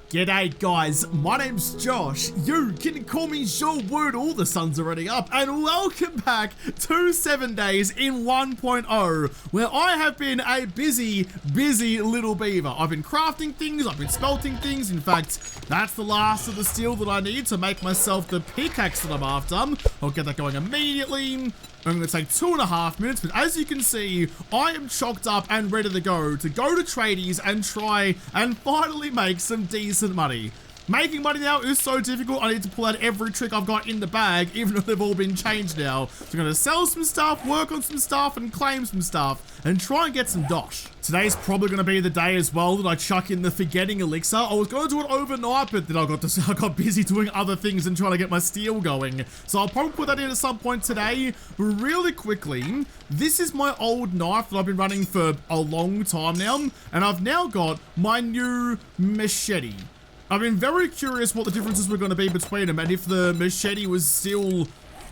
G'day guys, my name's Josh. You can call me JaWoodle, the sun's already up, and welcome back to 7 Days in 1.0, where I have been a busy little beaver. I've been crafting things, I've been smelting things. In fact, that's the last of the steel that I need to make myself the pickaxe that I'm after. I'll get that going immediately. I'm going to take 2.5 minutes, but as you can see, I am chocked up and ready to go to tradies and try and finally make some decent money. Making money now is so difficult, I need to pull out every trick I've got in the bag, even though they've all been changed now. So I'm going to sell some stuff, work on some stuff, and claim some stuff, and try and get some dosh. Today's probably going to be the day as well that I chuck in the forgetting elixir. I was going to do it overnight, but then I got busy doing other things and trying to get my steel going. So I'll probably put that in at some point today. But really quickly, this is my old knife that I've been running for a long time now, and I've now got my new machete. I've been very curious what the differences were going to be between them, and if the machete was still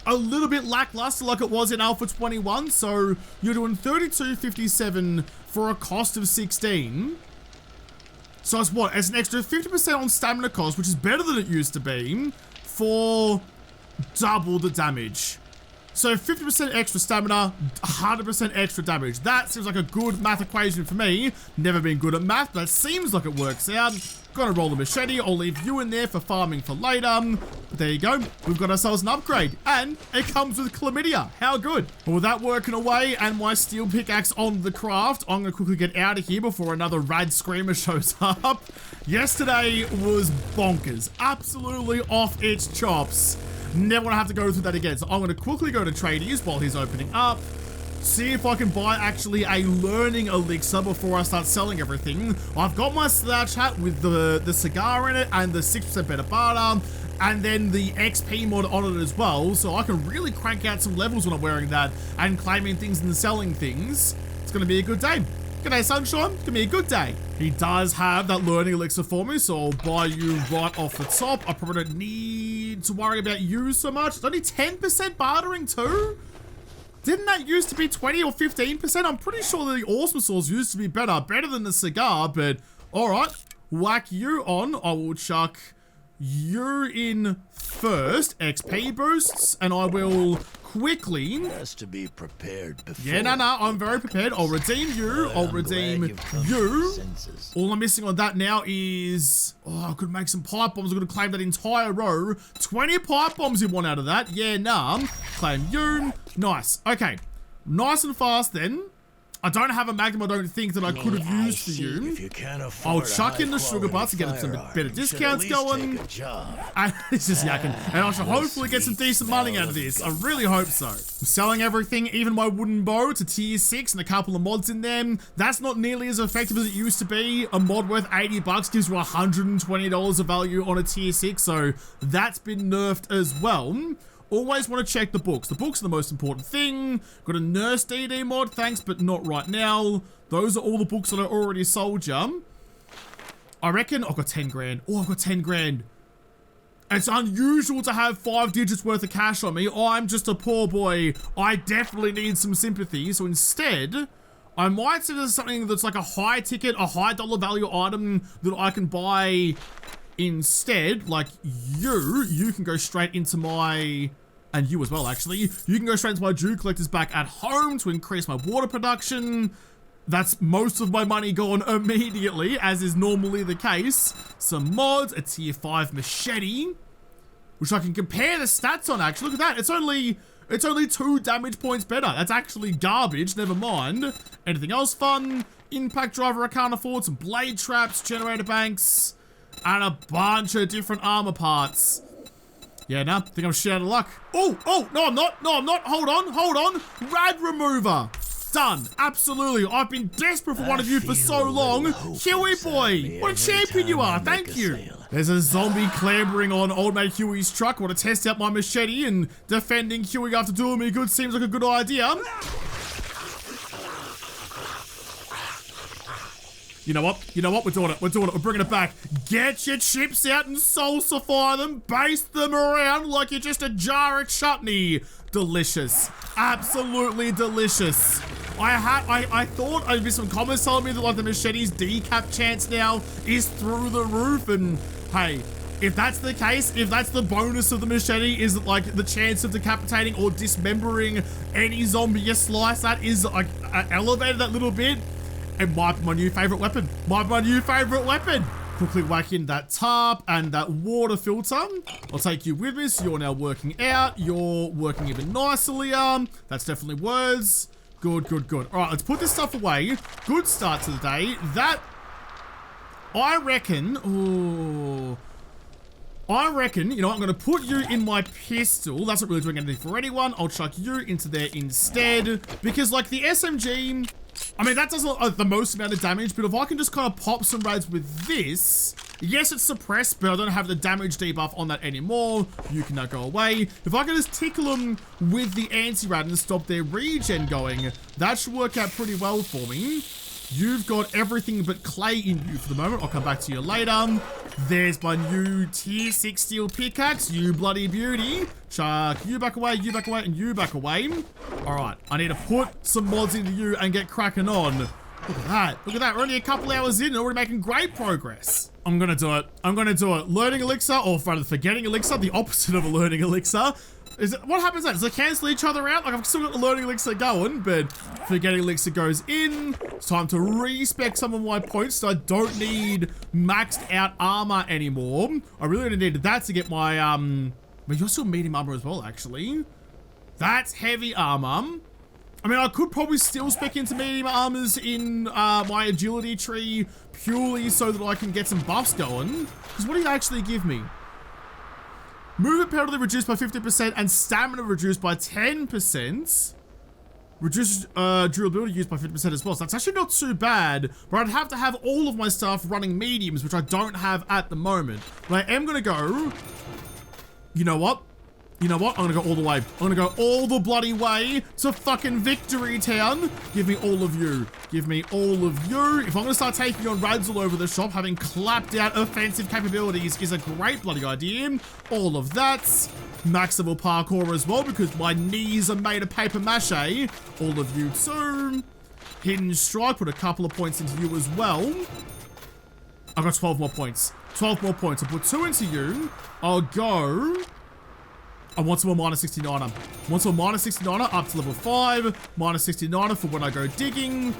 a little bit lackluster like it was in Alpha 21. So you're doing 32.57 for a cost of 16. So it's what? It's an extra 50% on stamina cost, which is better than it used to be, for double the damage. So 50% extra stamina, 100% extra damage. That seems like a good math equation for me. Never been good at math, but that seems like it works out. Gotta roll the machete. I'll leave you in there for farming for later. But there you go. We've got ourselves an upgrade. And it comes with chlamydia. How good. Well, with that working away and my steel pickaxe on the craft, I'm gonna quickly get out of here before another rad screamer shows up. Yesterday was bonkers. Absolutely off its chops. Never want to have to go through that again. So I'm going to quickly go to tradies while he's opening up. See if I can buy actually a learning elixir before I start selling everything. I've got my slouch hat with the cigar in it and the 6% better barter. And then the XP mod on it as well. So I can really crank out some levels when I'm wearing that and claiming things and selling things. It's going to be a good day. G'day, sunshine. It's gonna be a good day. He does have that learning elixir for me, so I'll buy you right off the top. I probably don't need to worry about you so much. It's only 10% bartering too? Didn't that used to be 20 or 15%? I'm pretty sure the awesome sauce used to be better than the cigar, but all right. Whack you on. I will chuck you in first. XP boosts, and I will quickly. Has to be prepared before. Yeah, no, I'm very prepared. I'll redeem you. I'll redeem you. All I'm missing on that now is, oh, I could make some pipe bombs. I'm gonna claim that entire row. 20 pipe bombs you want out of that. Yeah, nah. Claim you. Nice. Okay. Nice and fast then. I don't have a magnum, I don't think, that I could have used for you. I'll chuck in the sugar butts to get some better discounts going. And it's just yakking. And I shall hopefully get some decent money out of this. I really hope so. I'm selling everything, even my wooden bow, to tier 6 and a couple of mods in them. That's not nearly as effective as it used to be. A mod worth 80 bucks gives you $120 of value on a tier 6, so that's been nerfed as well. Always want to check the books. The books are the most important thing. Got a nurse DD mod, thanks, but not right now. Those are all the books that I already sold you. I reckon I've got 10 grand. Oh, I've got 10 grand. It's unusual to have 5 digits worth of cash on me. I'm just a poor boy. I definitely need some sympathy. So instead, I might see there's something that's like a high ticket, a high dollar value item that I can buy instead. Like you can go straight into my, and you as well actually, you can go straight into my dew collectors back at home to increase my water production. That's most of my money gone immediately, as is normally the case. Some mods, a tier 5 machete, which I can compare the stats on actually. Look at that, it's only 2 damage points better. That's actually garbage, never mind. Anything else fun? Impact driver I can't afford, some blade traps, generator banks, and a bunch of different armor parts. Yeah, nah, think I'm shit out of luck. Oh, no I'm not, hold on. Rad remover, done, absolutely. I've been desperate for one of you for so long. Huey boy, what a champion you are, thank you. There's a zombie clambering on old mate Huey's truck. Want to test out my machete, and defending Huey after doing me good seems like a good idea. You know what? We're doing it. We're bringing it back. Get your chips out and salsify them. Baste them around like you're just a jar of chutney. Delicious. Absolutely delicious. I thought I'd be some comments telling me that like the machete's decap chance now is through the roof, and hey, if that's the case, if that's the bonus of the machete, is like the chance of decapitating or dismembering any zombie you slice, that is like elevated that little bit, it might be my new favorite weapon. Quickly whack in that tarp and that water filter. I'll take you with me, so you're now working out. You're working even nicer, Liam. That's definitely words. Good. All right, let's put this stuff away. Good start to the day. That, I reckon, you know what, I'm going to put you in my pistol. That's not really doing anything for anyone. I'll chuck you into there instead. Because, like, the SMG, I mean, that does the most amount of damage, but if I can just kind of pop some rads with this, yes, it's suppressed, but I don't have the damage debuff on that anymore. You can now go away. If I can just tickle them with the anti-rad and stop their regen going, that should work out pretty well for me. You've got everything but clay in you for the moment. I'll come back to you later. There's my new tier 6 steel pickaxe, you bloody beauty. Chuck you back away, and you back away. All right, I need to put some mods into you and get cracking on. Look at that. We're only a couple hours in and already making great progress. I'm gonna do it. Learning elixir, or rather forgetting elixir, the opposite of a learning elixir. What happens then? Does it cancel each other out? Like, I've still got the learning elixir going, but forgetting elixir goes in. It's time to respec some of my points, so I don't need maxed out armor anymore. I really only needed that to get my, but you're still medium armor as well, actually. That's heavy armor. I mean, I could probably still spec into medium armors in my agility tree purely so that I can get some buffs going. Because what do you actually give me? Movement penalty reduced by 50% and stamina reduced by 10%. Reduced durability used by 50% as well. So that's actually not too bad, but I'd have to have all of my stuff running mediums, which I don't have at the moment. But I am going to go, you know what? I'm gonna go all the way. I'm gonna go all the bloody way to fucking Victory Town. Give me all of you. If I'm gonna start taking on raids all over the shop, having clapped out offensive capabilities is a great bloody idea. All of that. Max level parkour as well, because my knees are made of paper mache. All of you too. Hidden strike, put a couple of points into you as well. I've got 12 more points. I'll put 2 into you. I'll go. I want some more minus 69er. Up to level 5. Minus 69er for when I go digging.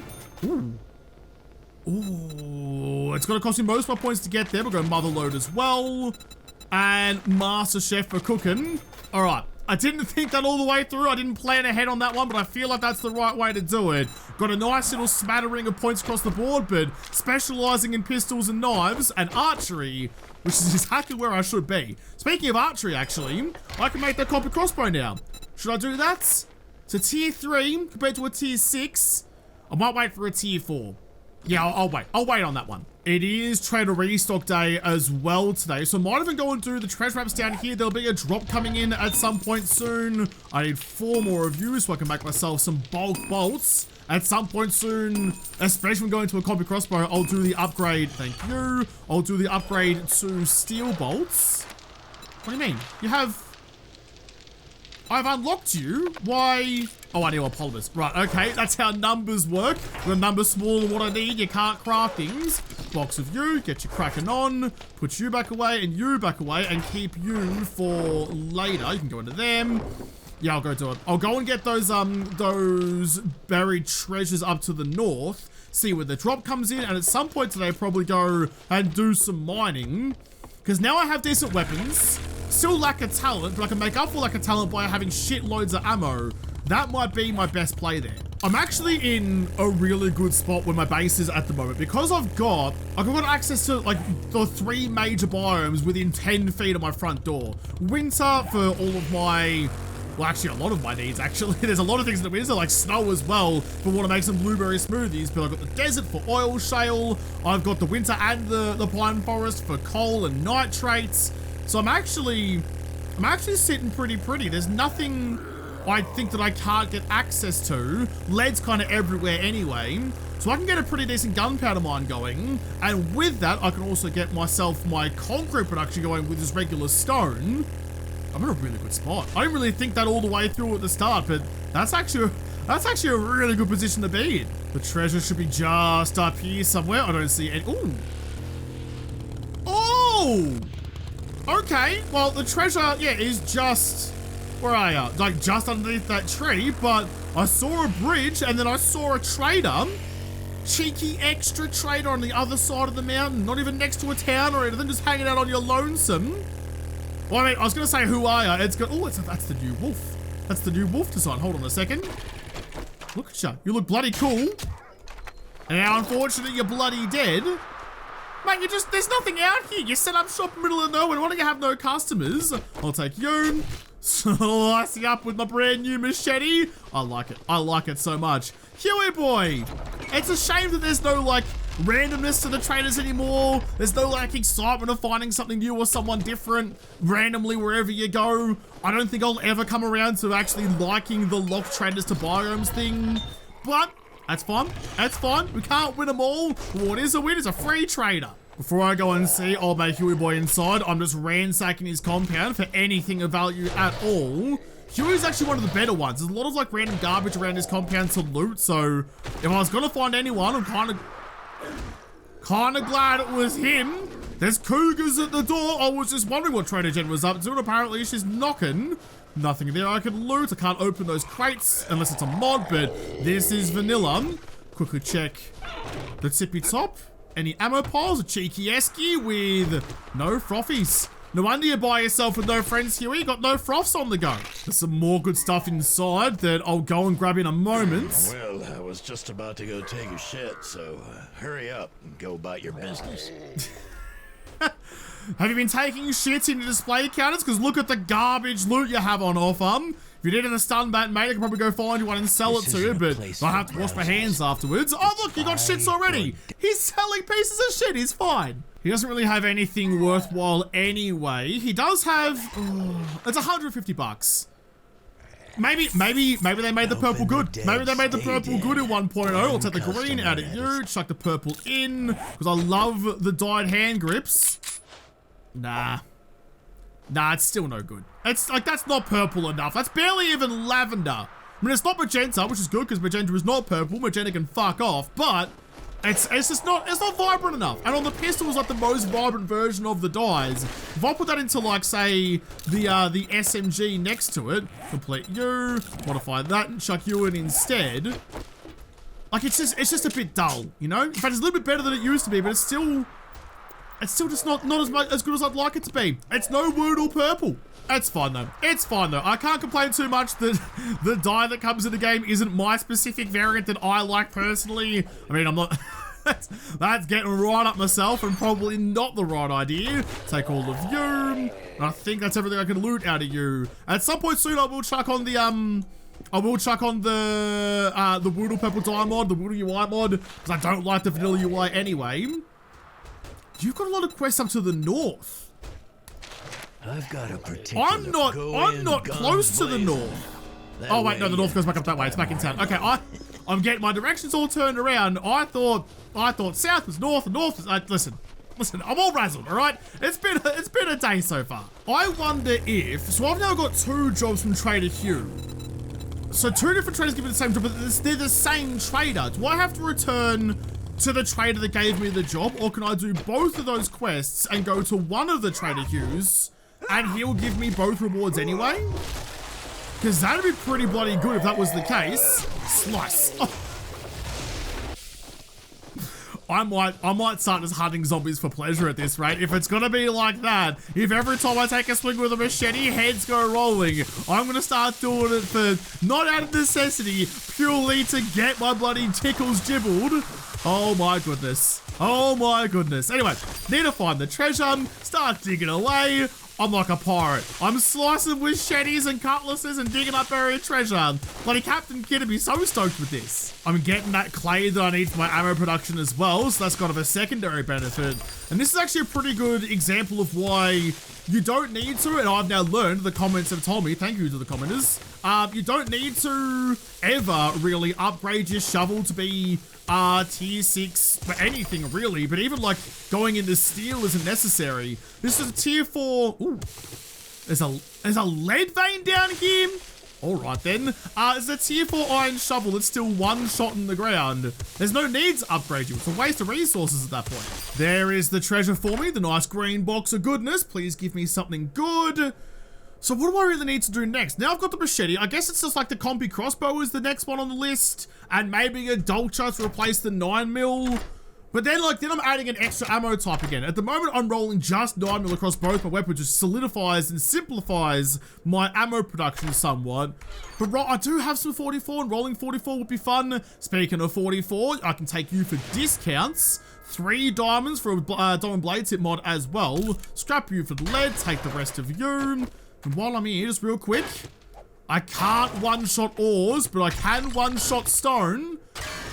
Ooh, it's going to cost me most of my points to get there. We'll go Mother Load as well. And Master Chef for cooking. All right. I didn't think that all the way through. I didn't plan ahead on that one, but I feel like that's the right way to do it. Got a nice little smattering of points across the board, but specializing in pistols and knives and archery, which is exactly where I should be. Speaking of archery, actually, I can make that copper crossbow now. Should I do that? So tier 3 compared to a tier 6. I might wait for a tier 4. Yeah, I'll wait. I'll wait on that one. It is trader restock day as well today, so I might even go and do the treasure maps down here. There'll be a drop coming in at some point soon. I need 4 more of you so I can make myself some bulk bolts. At some point soon, especially when going to a copper crossbow, I'll do the upgrade. Thank you. I'll do the upgrade to steel bolts. What do you mean? I've unlocked you? Why? Oh, I need more polymers. Right, okay, that's how numbers work. The number's smaller than what I need, you can't craft things. Box of you, get you cracking on. Put you back away and you back away and keep you for later. You can go into them. Yeah, I'll go do it. I'll go and get those buried treasures up to the north. See where the drop comes in, and at some point today, probably go and do some mining. Because now I have decent weapons. Still lack a talent, but I can make up for lack of talent by having shitloads of ammo. That might be my best play there. I'm actually in a really good spot where my base is at the moment, because I've got access to like the 3 major biomes within 10 feet of my front door. Winter for all of my, well, actually a lot of my needs, actually. There's a lot of things in the winter, like snow as well, if I want to make some blueberry smoothies, but I've got the desert for oil shale. I've got the winter and the pine forest for coal and nitrates. So I'm actually sitting pretty. There's nothing I think that I can't get access to. Lead's kind of everywhere anyway. So I can get a pretty decent gunpowder mine going. And with that, I can also get myself my concrete production going with this regular stone. I'm in a really good spot. I didn't really think that all the way through at the start, but that's actually That's actually a really good position to be in. The treasure should be just up here somewhere. I don't see any. Ooh. Oh! Okay, well, the treasure, yeah, is just... Where are you? Like, just underneath that tree, but I saw a bridge, and then I saw a trader. Cheeky extra trader on the other side of the mountain, not even next to a town or anything, just hanging out on your lonesome. Well, I mean, I was gonna say, who are you? It's good. Oh, that's the new wolf. That's the new wolf design. Hold on a second. Look at you. You look bloody cool. And now, unfortunately, you're bloody dead. Mate, there's nothing out here. You set up shop in the middle of nowhere. Why don't you have no customers? I'll take you. Slicing up with my brand new machete. I like it. I like it so much. Huey boy. It's a shame that there's no, like, randomness to the traders anymore. There's no, like, excitement of finding something new or someone different randomly wherever you go. I don't think I'll ever come around to actually liking the locked traders to biomes thing. But that's fine. That's fine. We can't win them all. What is a win is a free trader. Before I go and see old mate Huey boy inside, I'm just ransacking his compound for anything of value at all. Huey's actually one of the better ones. There's a lot of like random garbage around his compound to loot, so if I was gonna find anyone, I'm kind of glad it was him. There's cougars at the door. I was just wondering what Trader Jen was up to, and apparently she's knocking. Nothing there I can loot. I can't open those crates unless it's a mod, but this is vanilla. Quickly check the tippy top. Any ammo piles? A cheeky esky with no frothies. No wonder you're by yourself with no friends, Huey. You got no froths on the go. There's some more good stuff inside that I'll go and grab in a moment. Well, I was just about to go take a shit, so hurry up and go about your business. Have you been taking shits into display counters? Because look at the garbage loot you have on offer. If you did in the stun bat, mate, I could probably go find you one and sell it to you, but I have to wash my hands afterwards. Oh, look, you got shits already. He's selling pieces of shit. He's fine. He doesn't really have anything worthwhile anyway. He does have... it's 150 bucks. Maybe they made the purple good. Maybe they made the purple good in 1.0. I'll take the green out of you, chuck the purple in, because I love the dyed hand grips. Nah, it's still no good. It's like, that's not purple enough. That's barely even lavender. I mean, it's not magenta, which is good because magenta is not purple. Magenta can fuck off, but it's just not, it's not vibrant enough. And on the pistol is like the most vibrant version of the dyes. If I put that into like, say, the SMG next to it, complete you, modify that and chuck you in instead. Like, it's just a bit dull, you know? In fact, it's a little bit better than it used to be, but it's still just not as good as I'd like it to be. It's no JaWoodle purple. It's fine though. It's fine though. I can't complain too much that the dye that comes in the game isn't my specific variant that I like personally. I mean, I'm not... that's getting right up myself and probably not the right idea. Take all of you. And I think that's everything I can loot out of you. At some point soon, I will chuck on the JaWoodle purple dye mod, the JaWoodle UI mod, because I don't like the vanilla UI anyway. You've got a lot of quests up to the north. I've got a particular I'm not close to the north. Oh wait, no, the north goes back up that way. It's back in town. Okay, I'm getting my directions all turned around. I thought south was north and north was, listen, I'm all razzled, all right? It's been a day so far. I wonder if, so I've now got 2 jobs from Trader Hugh. So 2 different traders give me the same job, but they're the same trader. Do I have to return to the trader that gave me the job, or can I do both of those quests and go to one of the Trader Hugh's and he'll give me both rewards anyway? Because that'd be pretty bloody good if that was the case. Slice. Oh. I might start just hunting zombies for pleasure at this rate. If it's gonna be like that, if every time I take a swing with a machete, heads go rolling, I'm gonna start doing it for, not out of necessity, purely to get my bloody tickles jibbled. Oh my goodness. Oh my goodness. Anyway, need to find the treasure, start digging away. I'm like a pirate. I'm slicing with machetes and cutlasses and digging up buried treasure. Bloody Captain Kidd would be so stoked with this. I'm getting that clay that I need for my ammo production as well, so that's kind of a secondary benefit. And this is actually a pretty good example of why you don't need to, and I've now learned, the comments have told me, thank you to the commenters, you don't need to ever really upgrade your shovel to be tier 6 for anything really, but even like going into steel isn't necessary. This is a tier 4. Ooh, there's a lead vein down here. All right then. Is the tier 4 iron shovel that's still one shot in the ground? There's no need to upgrade you. It's a waste of resources at that point. There is the treasure for me, the nice green box of goodness. Please give me something good. So what do I really need to do next? Now I've got the machete. I guess it's just like the compy crossbow is the next one on the list, and maybe a dolcher to replace the 9mm. But then I'm adding an extra ammo type again. At the moment, I'm rolling just 9mm across both my weapons, which solidifies and simplifies my ammo production somewhat. But I do have some 44, and rolling 44 would be fun. Speaking of 44, I can take you for discounts. 3 diamonds for a diamond blade tip mod as well. Scrap you for the lead, take the rest of you. And while I'm here, just real quick, I can't one-shot ores, but I can one-shot stone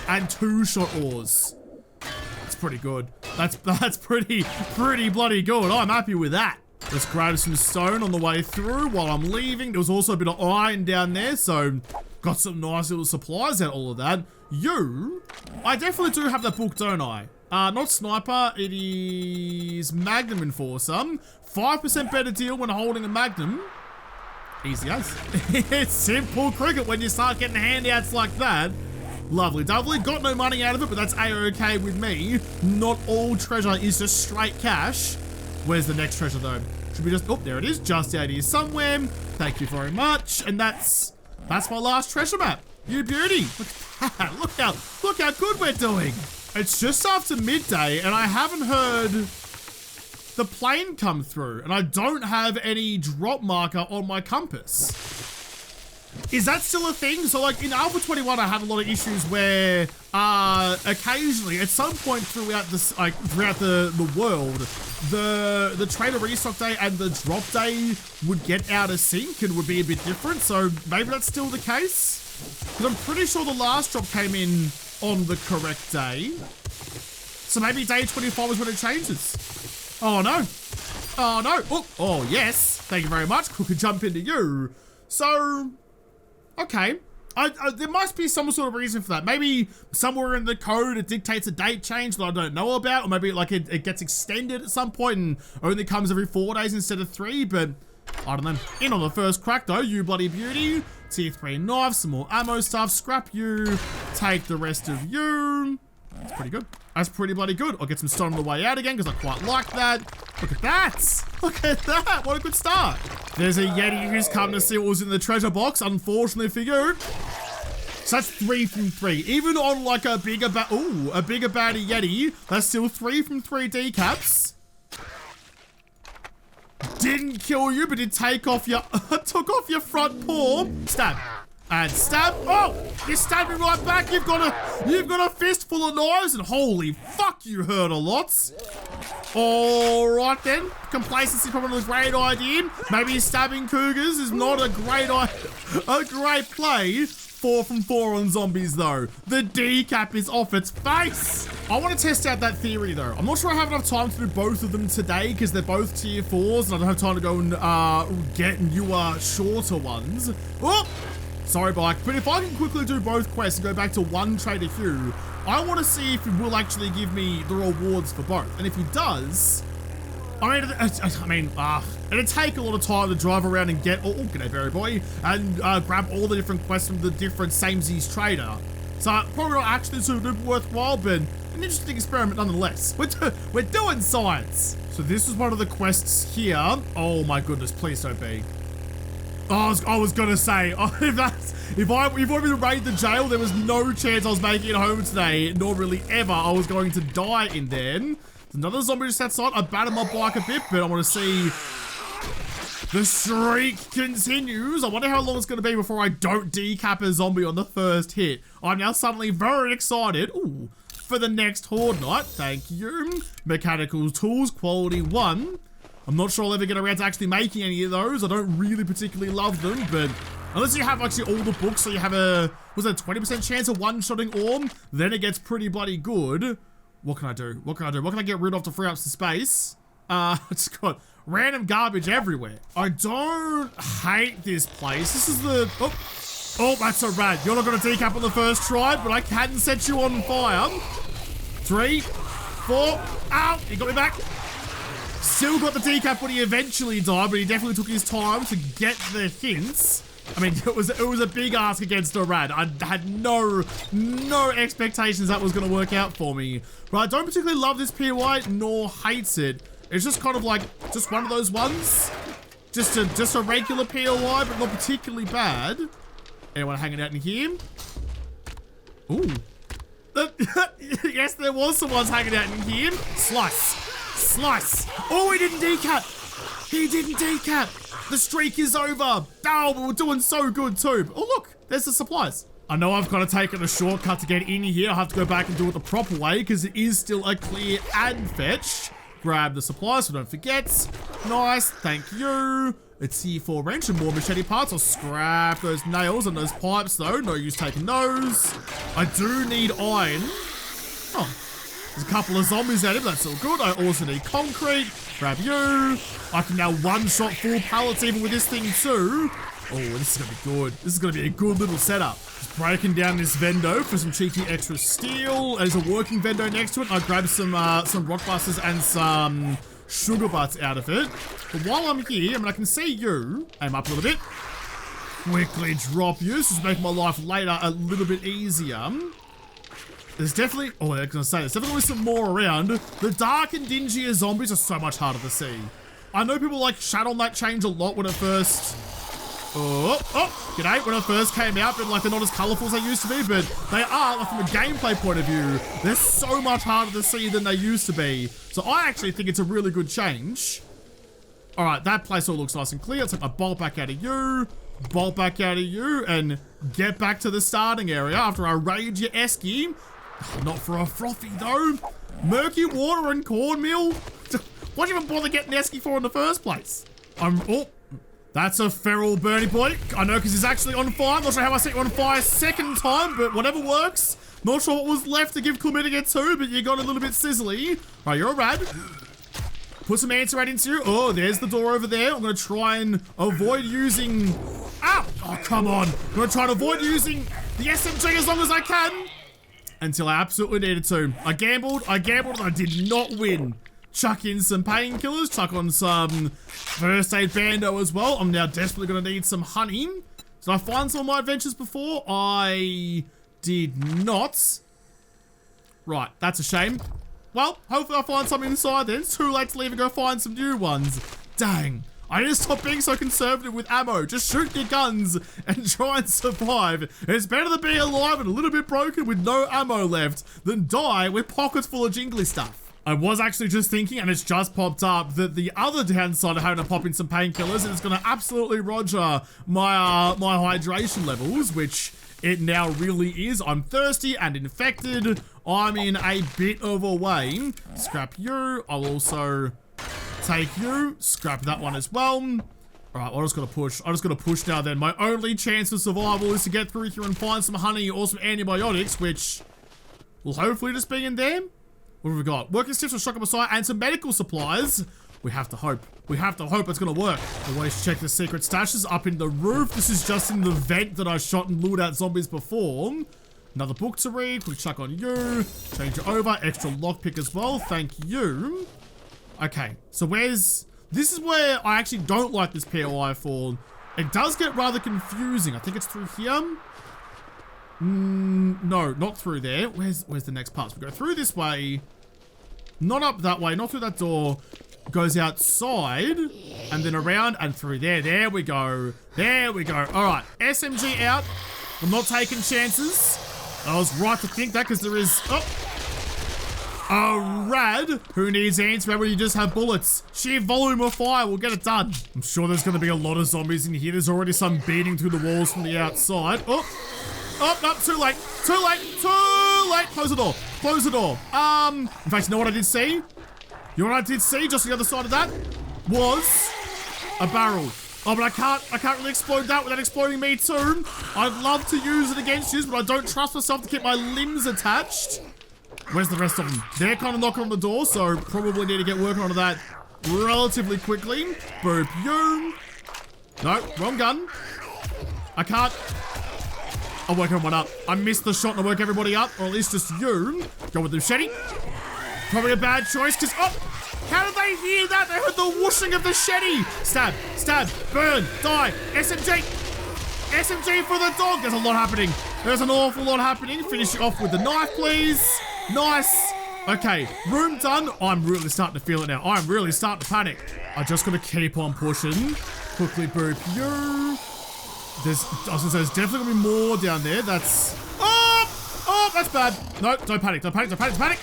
and 2-shot ores. Pretty good. That's pretty bloody good. I'm happy with that. Let's grab some stone on the way through while I'm leaving. There was also a bit of iron down there, so got some nice little supplies out of all of that. I definitely do have that book, don't I? Not sniper, it is Magnum Enforcer. 5% better deal when holding a Magnum. Easy as. It's simple cricket when you start getting handouts like that. Lovely, lovely. Got no money out of it, but that's a-okay with me. Not all treasure is just straight cash. Where's the next treasure though? Should we just, oh, there it is, just out here somewhere. Thank you very much. And that's my last treasure map. You beauty. Look at that. Look how good we're doing. It's just after midday and I haven't heard the plane come through, and I don't have any drop marker on my compass. Is that still a thing? So like in Alpha 21, I had a lot of issues where occasionally at some point throughout this, throughout the world, the trader restock day and the drop day would get out of sync and would be a bit different. So maybe that's still the case, because I'm pretty sure the last drop came in on the correct day. So maybe day 25 is when it changes. Oh no. Oh no. Oh yes. Thank you very much. Could jump into you. So okay, there must be some sort of reason for that. Maybe somewhere in the code it dictates a date change that I don't know about, or maybe like it gets extended at some point and only comes every 4 days instead of 3, but I don't know. In on the first crack though, you bloody beauty. Tier 3 knife, some more ammo stuff, scrap you, take the rest of you. That's pretty good. That's pretty bloody good. I'll get some stone on the way out again because I quite like that. Look at that. Look at that. What a good start. There's a Yeti who's come to see what was in the treasure box, unfortunately for you. So that's 3 from 3. Even on like a bigger baddie Yeti, that's still 3 from 3 decaps. Didn't kill you, but did take off your, took off your front paw. Stab. And stab. Oh, you stabbed me right back. You've got a fistful of knives, and holy fuck, you hurt a lot. All right then. Complacency probably not a great idea. Maybe stabbing cougars is not a great play. 4 from 4 on zombies though. The decap is off its face. I want to test out that theory though. I'm not sure I have enough time to do both of them today because they're both tier 4s and I don't have time to go and get newer, shorter ones. Oh! Sorry, bike, but if I can quickly do both quests and go back to one trader Hugh, I want to see if he will actually give me the rewards for both. And if he does, it'd take a lot of time to drive around and get, oh, g'day, berry boy, and grab all the different quests from the different samesies trader. So probably not actually super worthwhile, but an interesting experiment nonetheless. We're doing science. So this is one of the quests here. Oh my goodness, please don't be. Oh, I was gonna say, if I wanted to raid the jail, there was no chance I was making it home today, nor really ever I was going to die in there. There's another zombie just outside. I battered my bike a bit, but I want to see the streak continues. I wonder how long it's going to be before I don't decap a zombie on the first hit. I'm now suddenly very excited. Ooh, for the next Horde Night. Thank you. Mechanical tools, quality 1. I'm not sure I'll ever get around to actually making any of those. I don't really particularly love them, but unless you have actually all the books, so you have a 20% chance of one-shotting orb, then it gets pretty bloody good. What can I do? What can I get rid of to free up some space? It's got random garbage everywhere. I don't hate this place. This is the, oh, that's so bad. You're not gonna decap on the first try, but I can set you on fire. 3, 4, ow, he got me back. Still got the decap when he eventually died, but he definitely took his time to get the hints. I mean, it was a big ask against a rad. I had no expectations that was going to work out for me. But I don't particularly love this POI, nor hate it. It's just kind of like, just one of those ones. Just a regular POI, but not particularly bad. Anyone hanging out in here? Ooh. Yes, there was someone hanging out in here. Slice. Slice. Oh, he didn't decap. He didn't decap. The streak is over. Oh, but we're doing so good too. Oh, look, there's the supplies. I know I've got to take a shortcut to get in here. I have to go back and do it the proper way because it is still a clear and fetch. Grab the supplies so don't forget. Nice, thank you. It's here for wrench and more machete parts. I'll scrap those nails and those pipes though. No use taking those. I do need iron. Oh, there's a couple of zombies at him. That's all good. I also need concrete. Grab you. I can now one-shot full pallets even with this thing too. Oh, this is going to be good. This is going to be a good little setup. Just breaking down this vendo for some cheeky extra steel. There's a working vendo next to it. I grabbed some rock busters and some sugar butts out of it. But while I'm here, I mean, I can see you. Aim up a little bit. Quickly drop you. This is making my life later a little bit easier. There's definitely, oh, I was going to say, there's definitely some more around. The dark and dingier zombies are so much harder to see. I know people like shat on that change a lot when it first, g'day, when it first came out, but like they're not as colourful as they used to be, but they are, like from a gameplay point of view, they're so much harder to see than they used to be. So I actually think it's a really good change. All right, that place all looks nice and clear. Let's take my bolt back out of you, bolt back out of you, and get back to the starting area after I raid your esky. Not for a frothy though. Murky water and cornmeal. What did you even bother getting esky for in the first place? Oh, that's a feral Bernie boy. I know because he's actually on fire. I'm not sure how I set you on fire second time, but whatever works. Not sure what was left to give chlamydia to, but you got a little bit sizzly. All right, you're a rad. Put some anti-rad into you. Oh, there's the door over there. I'm going to try and avoid using... Ow! Oh, come on. I'm going to try and avoid using the SMG as long as I can. Until I absolutely needed to. I gambled, and I did not win. Chuck in some painkillers, chuck on some first aid bando as well. I'm now desperately going to need some honey. Did I find some of my adventures before? I did not. Right, that's a shame. Well, hopefully I'll find some inside then. It's too late to leave and go find some new ones. Dang. I need to stop being so conservative with ammo. Just shoot your guns and try and survive. It's better to be alive and a little bit broken with no ammo left than die with pockets full of jingly stuff. I was actually just thinking, and it's just popped up, that the other downside of having to pop in some painkillers is it's going to absolutely roger my hydration levels, which it now really is. I'm thirsty and infected. I'm in a bit of a way. Scrap you. I'll also take you. Scrap that one as well. All right, I'm just going to push. I'm just going to push now then. My only chance of survival is to get through here and find some honey or some antibiotics, which will hopefully just be in there. What have we got? Working sticks with Shotgun Messiah and some medical supplies. We have to hope. We have to hope it's going to work. Always check the secret stashes up in the roof. This is just in the vent that I shot and lured out zombies before. Another book to read. Quick chuck on you. Change it over. Extra lockpick as well. Thank you. Okay, so where's... This is where I actually don't like this POI for. It does get rather confusing. I think it's through here. No, not through there. Where's the next part? So we go through this way. Not up that way. Not through that door. Goes outside. And then around and through there. There we go. There we go. All right. SMG out. I'm not taking chances. I was right to think that because there is... Oh. A rad who needs anti-rad when you just have bullets. Sheer volume of fire will get it done. I'm sure there's going to be a lot of zombies in here. There's already some beating through the walls from the outside. Oh, no, too late. Too late. Too late. Close the door. Close the door. In fact, you know what I did see? You know what I did see just on the other side of that? Was a barrel. Oh, but I can't really explode that without exploding me too. I'd love to use it against you, but I don't trust myself to keep my limbs attached. Where's the rest of them? They're kind of knocking on the door, so probably need to get working on that relatively quickly. Boop you. No, wrong gun. I can't. I'll work everyone up. I missed the shot and I work everybody up, or at least just you. Go with the machete. Probably a bad choice, because, oh, how did they hear that? They heard the whooshing of the machete. Stab, stab, burn, die, SMG. SMG for the dog. There's a lot happening. There's an awful lot happening. Finish it off with the knife, please. Nice. Okay, room done. I'm really starting to feel it now. I'm really starting to panic. I just gotta keep on pushing. Quickly boop you. I was gonna say, there's definitely gonna be more down there. That's... Oh, that's bad. No, don't panic, don't panic, don't panic, don't panic.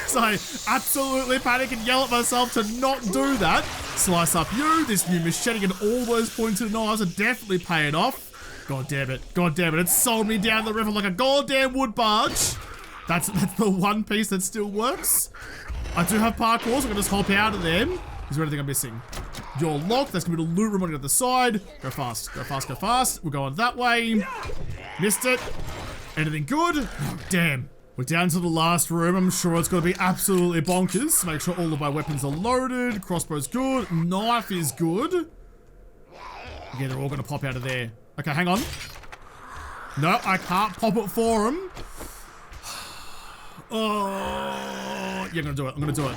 So I absolutely panic and yell at myself to not do that. Slice up you. This new machete and all those pointed knives are definitely paying off. God damn it. God damn it. It sold me down the river like a goddamn wood barge. That's the one piece that still works. I do have parkour, so I'm gonna just hop out of them. Is there anything I'm missing? You're locked. That's gonna be the loot room on the other side. Go fast, go fast, go fast. We're going that way. Missed it. Anything good? Oh, damn. We're down to the last room. I'm sure it's gonna be absolutely bonkers. Make sure all of my weapons are loaded. Crossbow's good. Knife is good. Yeah, they're all gonna pop out of there. Okay, hang on. No, I can't pop it for them. Oh, yeah, I'm gonna do it. I'm gonna do it.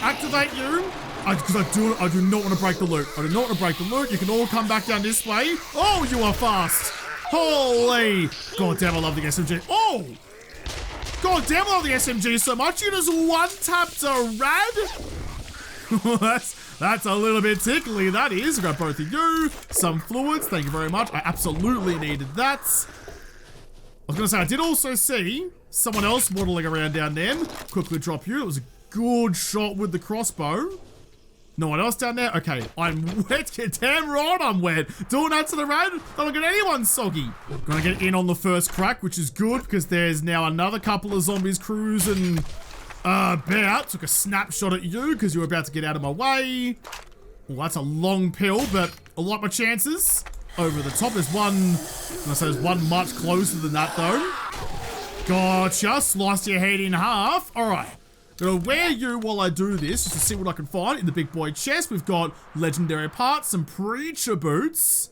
Activate you. Because I do not want to break the loot. I do not want to break the loot. You can all come back down this way. Oh, you are fast. Holy. God damn, I love the SMG. Oh. God damn, I love the SMG so much. You just one-tapped a rad. That's a little bit tickly, that is. Got both of you. Some fluids. Thank you very much. I absolutely needed that. I was going to say, I did also see someone else waddling around down there. Quickly drop you. It was a good shot with the crossbow. No one else down there? Okay, I'm wet. Damn right I'm wet. Doing that to the rad, don't get anyone soggy. Gonna get in on the first crack, which is good because there's now another couple of zombies cruising about. Took a snapshot at you because you were about to get out of my way. Well, that's a long pill, but I like my chances. Over the top, there's one, there's one much closer than that though. Gotcha, sliced your head in half. All right. Gonna wear you while I do this, just to see what I can find in the big boy chest. We've got legendary parts, some preacher boots,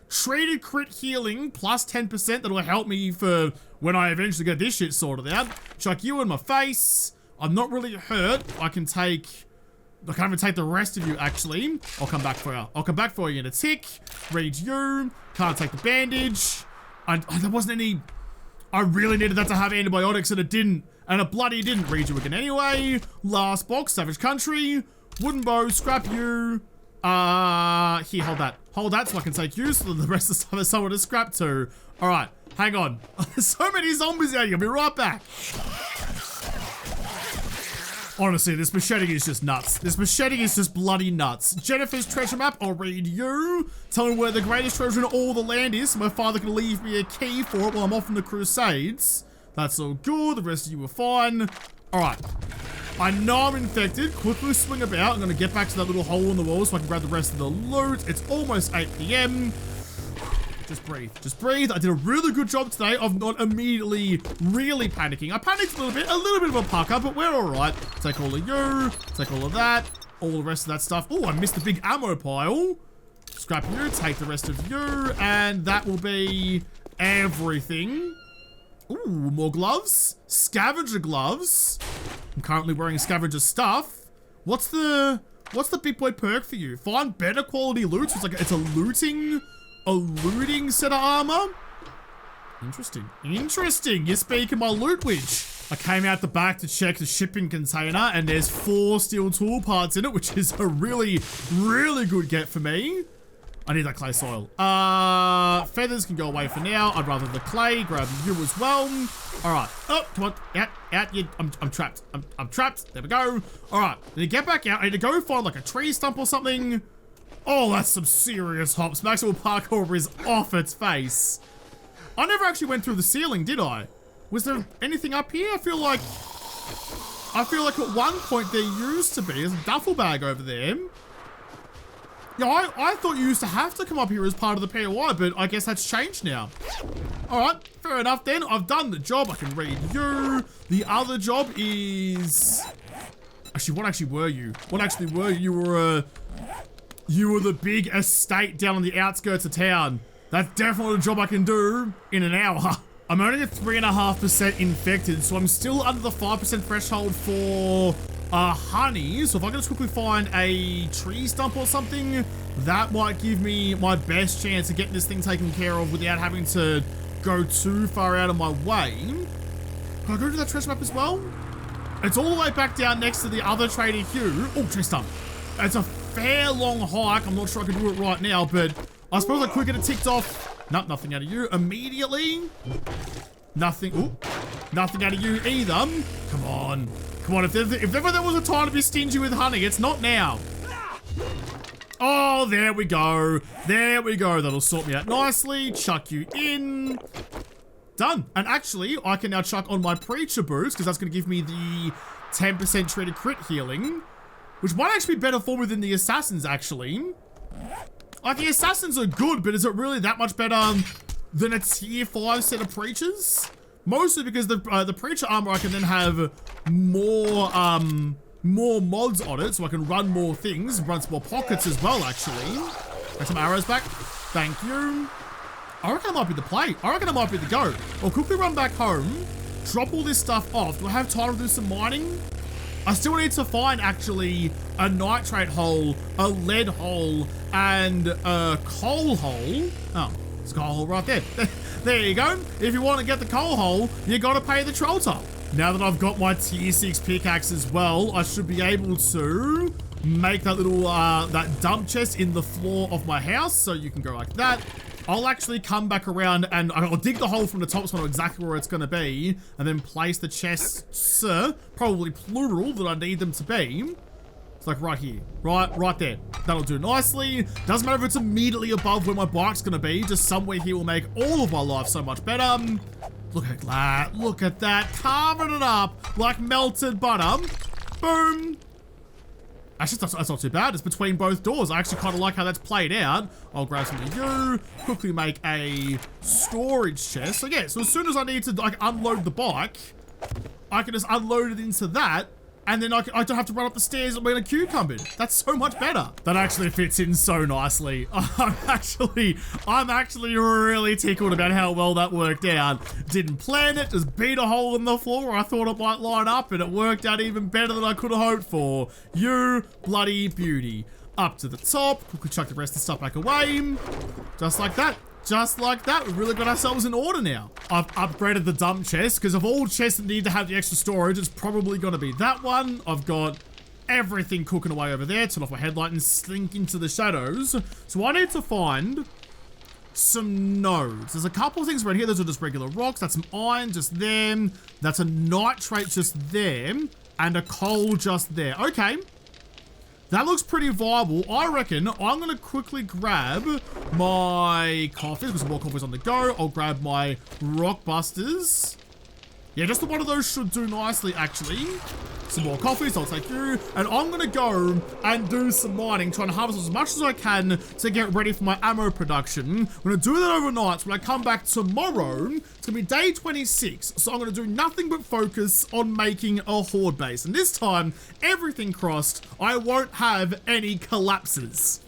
treated crit healing, plus 10%. That'll help me for when I eventually get this shit sorted out. Chuck you in my face. I'm not really hurt. I can't even take the rest of you, actually. I'll come back for you. I'll come back for you in a tick. Read you. Can't take the bandage. There wasn't any... I really needed that to have antibiotics and it didn't. And it bloody didn't. Read you again anyway. Last box, Savage Country. Wooden bow, scrap you. Here, hold that. Hold that so I can take you so the rest of the stuff is someone to scrap to. Alright, hang on. There's so many zombies out here. I'll be right back. Honestly, this machete is just nuts. This machete is just bloody nuts. Jennifer's treasure map, I'll read you. Tell me where the greatest treasure in all the land is so my father can leave me a key for it while I'm off on the crusades. That's all good. The rest of you were fine. Alright. I know I'm infected. Quickly swing about. I'm going to get back to that little hole in the wall so I can grab the rest of the loot. It's almost 8 PM. Just breathe. Just breathe. I did a really good job today of not immediately really panicking. I panicked a little bit of a pucker, but we're alright. Take all of you. Take all of that. All the rest of that stuff. Oh, I missed the big ammo pile. Scrap you. Take the rest of you. And that will be everything. Ooh, more gloves. Scavenger gloves. I'm currently wearing scavenger stuff. What's the big boy perk for you? Find better quality loot. So it's a looting set of armor. Interesting. Interesting. You're speaking my loot witch. I came out the back to check the shipping container and there's 4 steel tool parts in it, which is a really, really good get for me. I need that clay soil. Feathers can go away for now. I'd rather the clay. Grab you as well. All right. Oh, come on. Out. I'm trapped. I'm trapped. There we go. All right. Then get back out. I need to go find like a tree stump or something. Oh, that's some serious hops. Maximum parkour is off its face. I never actually went through the ceiling, did I? Was there anything up here? I feel like at one point there used to be. There's a duffel bag over there. Yeah, I thought you used to have to come up here as part of the POI, but I guess that's changed now. Alright, fair enough then. I've done the job. I can read you. The other job is... Actually, what actually were you? What actually were you? You were the big estate down on the outskirts of town. That's definitely a job I can do in an hour. I'm only at 3.5% infected, so I'm still under the 5% threshold for honey. So if I can just quickly find a tree stump or something, that might give me my best chance of getting this thing taken care of without having to go too far out of my way. Can I go to that treasure map as well? It's all the way back down next to the other Trader Hugh. Oh, tree stump. It's a fair long hike. I'm not sure I can do it right now, but I suppose I could get it ticked off. Nope, nothing out of you immediately. Nothing. Ooh, nothing out of you either. Come on. Come on. If ever there was a time to be stingy with honey, it's not now. Oh, there we go. There we go. That'll sort me out nicely. Chuck you in. Done. And actually, I can now chuck on my Preacher boost because that's going to give me the 10% treated crit healing, which might actually be better for me than the Assassins, actually. Like, the Assassins are good, but is it really that much better than a tier 5 set of Preachers? Mostly because the Preacher armor, I can then have more mods on it, so I can run more things, run some more pockets as well, actually. Got some arrows back. Thank you. I reckon that might be the play. I reckon that might be the go. I'll quickly run back home, drop all this stuff off. Do I have time to do some mining? I still need to find, actually, a nitrate hole, a lead hole, and a coal hole. Oh, there's a coal hole right there. There you go. If you want to get the coal hole, you got to pay the troll toll. Now that I've got my tier 6 pickaxe as well, I should be able to make that little, that dump chest in the floor of my house. So you can go like that. I'll actually come back around and I'll dig the hole from the top so I know exactly where it's going to be, and then place the chests, probably plural, that I need them to be. It's like right here, right there. That'll do nicely. Doesn't matter if it's immediately above where my bike's going to be, just somewhere here will make all of my life so much better. Look at that, look at that, carving it up like melted butter. Boom. Actually, that's not too bad. It's between both doors. I actually kind of like how that's played out. I'll grab some of you, quickly make a storage chest. So yeah, so as soon as I need to like unload the bike, I can just unload it into that, and then I don't have to run up the stairs and wait a cucumber. That's so much better. That actually fits in so nicely. I'm actually really tickled about how well that worked out. Didn't plan it, just beat a hole in the floor where I thought it might line up, and it worked out even better than I could have hoped for. You bloody beauty. Up to the top, quickly chuck the rest of the stuff back away. Just like that. Just like that, we've really got ourselves in order now. I've upgraded the dump chest, because of all chests that need to have the extra storage, it's probably going to be that one. I've got everything cooking away over there. Turn off my headlight and slink into the shadows. So I need to find some nodes. There's a couple of things right here. Those are just regular rocks. That's some iron just there. That's a nitrate just there. And a coal just there. Okay. That looks pretty viable. I reckon I'm going to quickly grab my coffees. There's some more coffees on the go. I'll grab my rock busters. Yeah, just the one of those should do nicely, actually. Some more coffees, I'll take you. And I'm going to go and do some mining, trying to harvest as much as I can to get ready for my ammo production. I'm going to do that overnight. So when I come back tomorrow, it's going to be day 26. So I'm going to do nothing but focus on making a horde base. And this time, everything crossed, I won't have any collapses.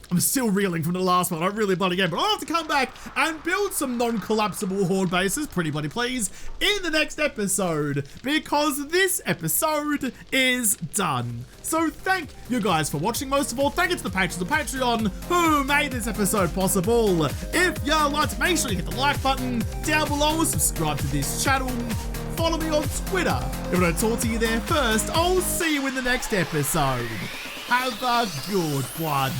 I'm still reeling from the last one. I really bloody game, but I'll have to come back and build some non-collapsible horde bases, pretty bloody please, in the next episode, because this episode is done. So thank you guys for watching. Most of all, thank you to the patrons of Patreon who made this episode possible. If you liked, make sure you hit the like button down below, subscribe to this channel, follow me on Twitter. If I don't talk to you there first, I'll see you in the next episode. Have a good one.